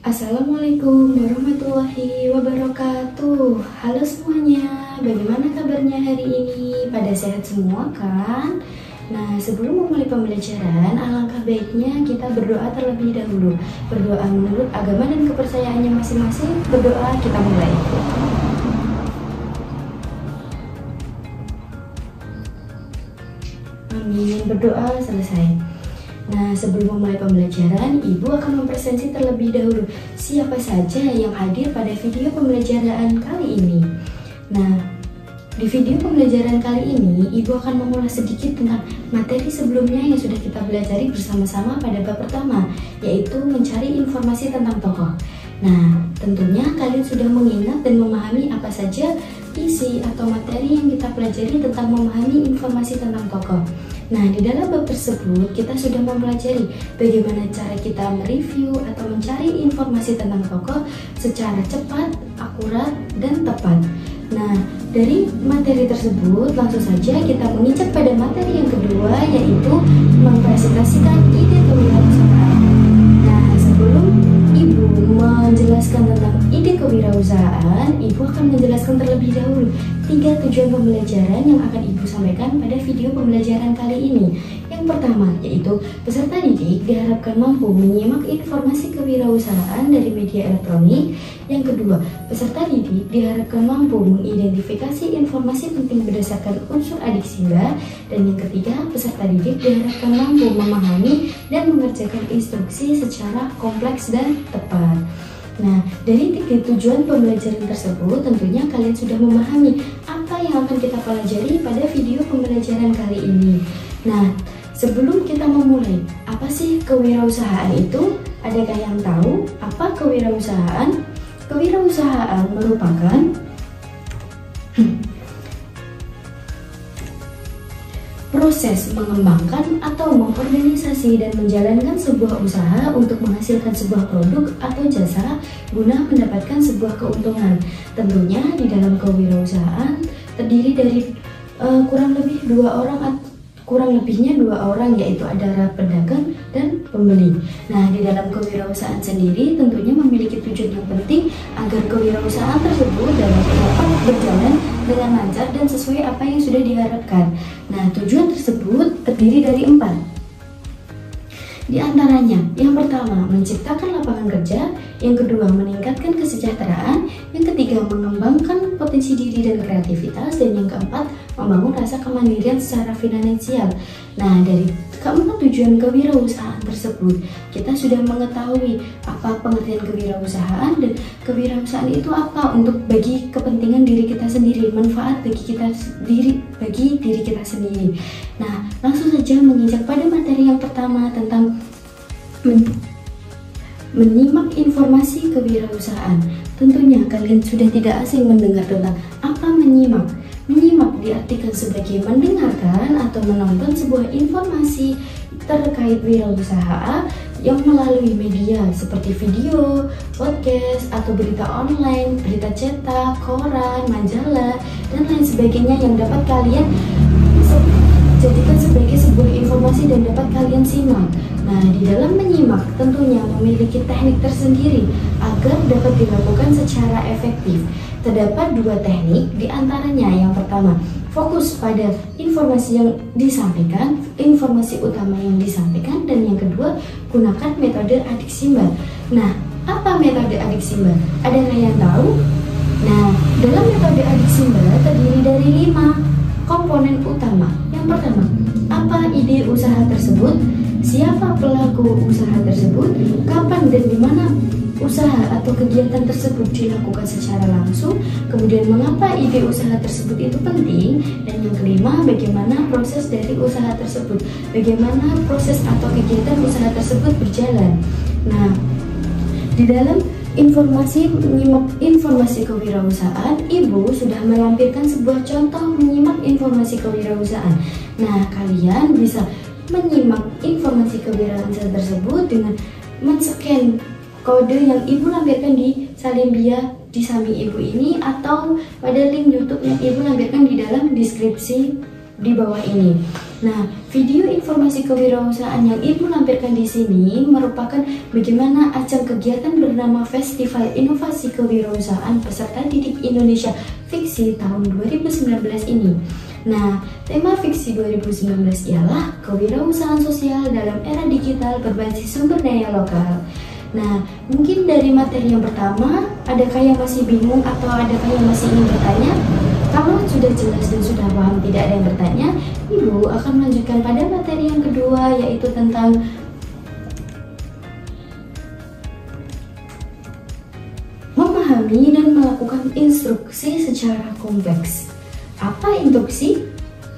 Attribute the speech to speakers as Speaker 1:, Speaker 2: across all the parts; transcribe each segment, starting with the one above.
Speaker 1: Assalamualaikum warahmatullahi wabarakatuh. Halo semuanya, bagaimana kabarnya hari ini? Pada sehat semua kan? Nah, sebelum memulai pembelajaran, alangkah baiknya kita berdoa terlebih dahulu. Berdoa menurut agama dan kepercayaannya masing-masing. Berdoa, kita mulai. Amin, berdoa selesai. Nah, sebelum memulai pembelajaran, Ibu akan mempresentasi terlebih dahulu siapa saja yang hadir pada video pembelajaran kali ini. Nah, di video pembelajaran kali ini, Ibu akan mengulas sedikit tentang materi sebelumnya yang sudah kita pelajari bersama-sama pada bab pertama, yaitu mencari informasi tentang tokoh. Nah, tentunya kalian sudah mengingat dan memahami apa saja isi atau materi yang kita pelajari tentang memahami informasi tentang tokoh. Nah, di dalam bab tersebut kita sudah mempelajari bagaimana cara kita mereview atau mencari informasi tentang tokoh secara cepat, akurat, dan tepat. Nah, dari materi tersebut langsung saja kita menginjak pada materi yang kedua, yaitu mempresentasikan ide kewirausahaan. Nah, sebelum Ibu menjelaskan tentang ide kewirausahaan, Ibu akan menjelaskan terlebih dahulu 3 tujuan pembelajaran yang akan Ibu sampaikan pada video pembelajaran kali ini. Yang pertama, yaitu peserta didik diharapkan mampu menyimak informasi kewirausahaan dari media elektronik. Yang kedua, peserta didik diharapkan mampu mengidentifikasi informasi penting berdasarkan unsur adik Simba. Dan yang ketiga, peserta didik diharapkan mampu memahami dan mengerjakan instruksi secara kompleks dan tepat. Nah, dari 3 tujuan pembelajaran tersebut tentunya kalian sudah memahami apa yang akan kita pelajari pada video pembelajaran kali ini. Nah, sebelum kita memulai, apa sih kewirausahaan itu? Adakah yang tahu apa kewirausahaan? Kewirausahaan merupakan proses mengembangkan atau mengorganisasi dan menjalankan sebuah usaha untuk menghasilkan sebuah produk atau jasa guna mendapatkan sebuah keuntungan. Tentunya di dalam kewirausahaan terdiri dari kurang lebihnya dua orang, yaitu adalah pedagang dan pembeli. Nah, di dalam kewirausahaan sendiri tentunya memiliki tujuan yang penting agar kewirausahaan tersebut dapat berjalan dengan lancar dan sesuai apa yang sudah diharapkan. Nah, tujuan tersebut terdiri dari 4. Di antaranya, yang pertama, menciptakan lapangan kerja, yang kedua, meningkatkan kesejahteraan, yang ketiga, mengembangkan potensi diri dan kreativitas, dan yang keempat, membangun rasa kemandirian secara finansial. Nah, dari keempat tujuan kewirausahaan tersebut, kita sudah mengetahui apa pengertian kewirausahaan, dan kewirausahaan itu apa untuk bagi kepentingan diri kita sendiri, manfaat bagi diri kita sendiri. Nah, langsung saja menginjak pada materi yang pertama tentang menyimak informasi kewirausahaan. Tentunya kalian sudah tidak asing mendengar tentang apa menyimak. Menyimak diartikan sebagai mendengarkan atau menonton sebuah informasi terkait wirausaha yang melalui media seperti video, podcast, atau berita online, berita cetak, koran, majalah, dan lain sebagainya yang dapat kalian jadikan sebagai sebuah informasi dan dapat kalian simak. Nah, di dalam menyimak tentunya memiliki teknik tersendiri agar dapat dilakukan secara efektif. Terdapat 2 teknik, diantaranya yang pertama, fokus pada informasi yang disampaikan, informasi utama yang disampaikan, dan yang kedua, gunakan metode adik Simba. Nah, apa metode adik Simba? Adakah yang tahu? Nah, dalam metode adik Simba terdiri dari 5 komponen utama. Yang pertama, apa ide usaha tersebut? Siapa pelaku usaha tersebut? Kapan dan di mana usaha atau kegiatan tersebut dilakukan secara langsung? Kemudian mengapa ide usaha tersebut itu penting? Dan yang kelima, bagaimana proses dari usaha tersebut? Bagaimana proses atau kegiatan usaha tersebut berjalan? Nah, di dalam menyimak informasi kewirausahaan, Ibu sudah melampirkan sebuah contoh menyimak informasi kewirausahaan. Nah, kalian bisa menyimak informasi kewirausahaan tersebut dengan men-scan kode yang Ibu lampirkan di Salimbia di samping Ibu ini, atau pada link YouTube yang Ibu lampirkan di dalam deskripsi di bawah ini. Nah, video informasi kewirausahaan yang Ibu lampirkan di sini merupakan bagaimana ajang kegiatan bernama Festival Inovasi Kewirausahaan Peserta Didik Indonesia Fiksi tahun 2019 ini. Nah, tema Fiksi 2019 ialah kewirausahaan sosial dalam era digital berbasis sumber daya lokal. Nah, mungkin dari materi yang pertama, adakah yang masih bingung atau adakah yang masih ingin bertanya? Kalau sudah jelas dan sudah paham, tidak ada yang bertanya, Ibu akan melanjutkan pada materi yang kedua, yaitu tentang memahami dan melakukan instruksi secara kompleks. Apa instruksi?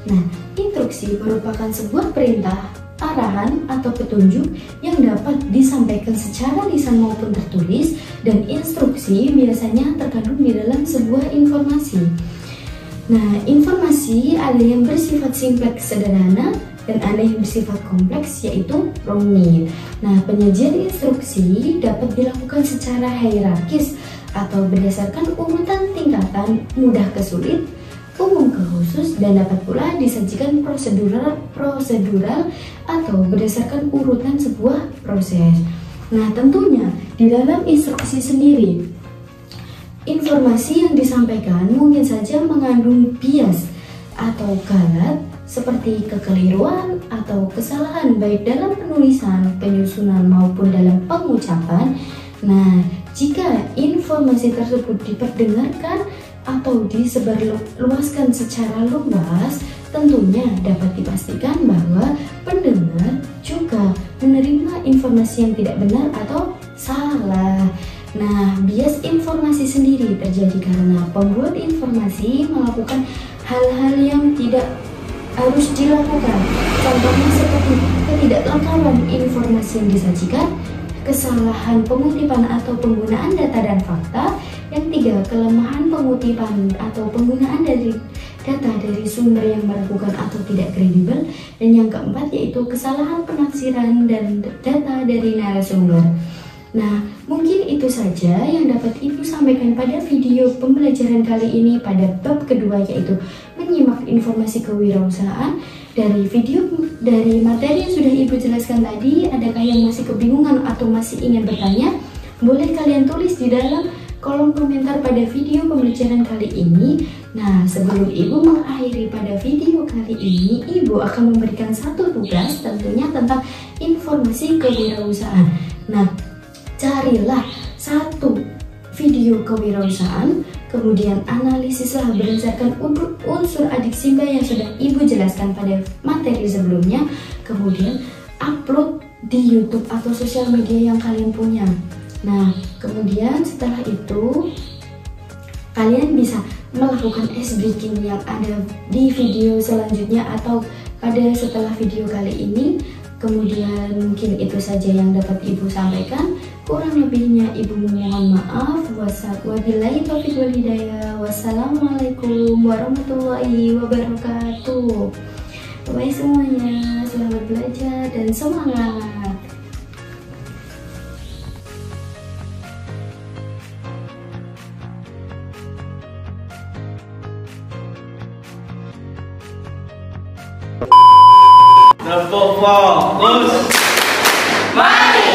Speaker 1: Nah, instruksi merupakan sebuah perintah, arahan, atau petunjuk yang dapat disampaikan secara lisan maupun tertulis, dan instruksi biasanya terkandung di dalam sebuah informasi. Nah, informasi ada yang bersifat simpleks sederhana dan ada yang bersifat kompleks, yaitu rumit. Nah, penyajian instruksi dapat dilakukan secara hierarkis atau berdasarkan urutan tingkatan mudah ke sulit, umum ke khusus, dan dapat pula disajikan prosedural atau berdasarkan urutan sebuah proses. Nah, tentunya di dalam instruksi sendiri, informasi yang disampaikan mungkin saja mengandung bias atau galat seperti kekeliruan atau kesalahan baik dalam penulisan, penyusunan maupun dalam pengucapan. Nah, jika informasi tersebut diperdengarkan atau disebarluaskan secara luas, tentunya dapat dipastikan bahwa pendengar juga menerima informasi yang tidak benar atau salah. Nah, bias informasi sendiri terjadi karena pembuat informasi melakukan hal-hal yang tidak harus dilakukan. Contohnya seperti ketidaklengkapan informasi yang disajikan, kesalahan pengutipan atau penggunaan data dan fakta. Yang tiga, kelemahan pengutipan atau penggunaan dari data dari sumber yang meragukan atau tidak kredibel. Dan yang keempat yaitu kesalahan penafsiran dan data dari narasumber. Nah, mungkin itu saja yang dapat Ibu sampaikan pada video pembelajaran kali ini pada bab kedua, yaitu menyimak informasi kewirausahaan. Dari materi yang sudah Ibu jelaskan tadi, adakah yang masih kebingungan atau masih ingin bertanya? Boleh kalian tulis di dalam kolom komentar pada video pembelajaran kali ini. Nah, sebelum Ibu mengakhiri pada video kali ini, Ibu akan memberikan satu tugas, tentunya tentang informasi kewirausahaan. Nah, carilah satu video kewirausahaan, kemudian analisislah berdasarkan unsur adik Simba yang sudah Ibu jelaskan pada materi sebelumnya, kemudian upload di YouTube atau sosial media yang kalian punya. Nah, kemudian setelah itu kalian bisa melakukan S-breaking yang ada di video selanjutnya atau pada setelah video kali ini. Kemudian mungkin itu saja yang dapat Ibu sampaikan. Kurang lebihnya Ibu mohon maaf. Wabillahi taufiq wal hidayah. Wassalamualaikum warahmatullahi wabarakatuh. Bye semuanya, selamat belajar dan semangat.
Speaker 2: Fokus. Mari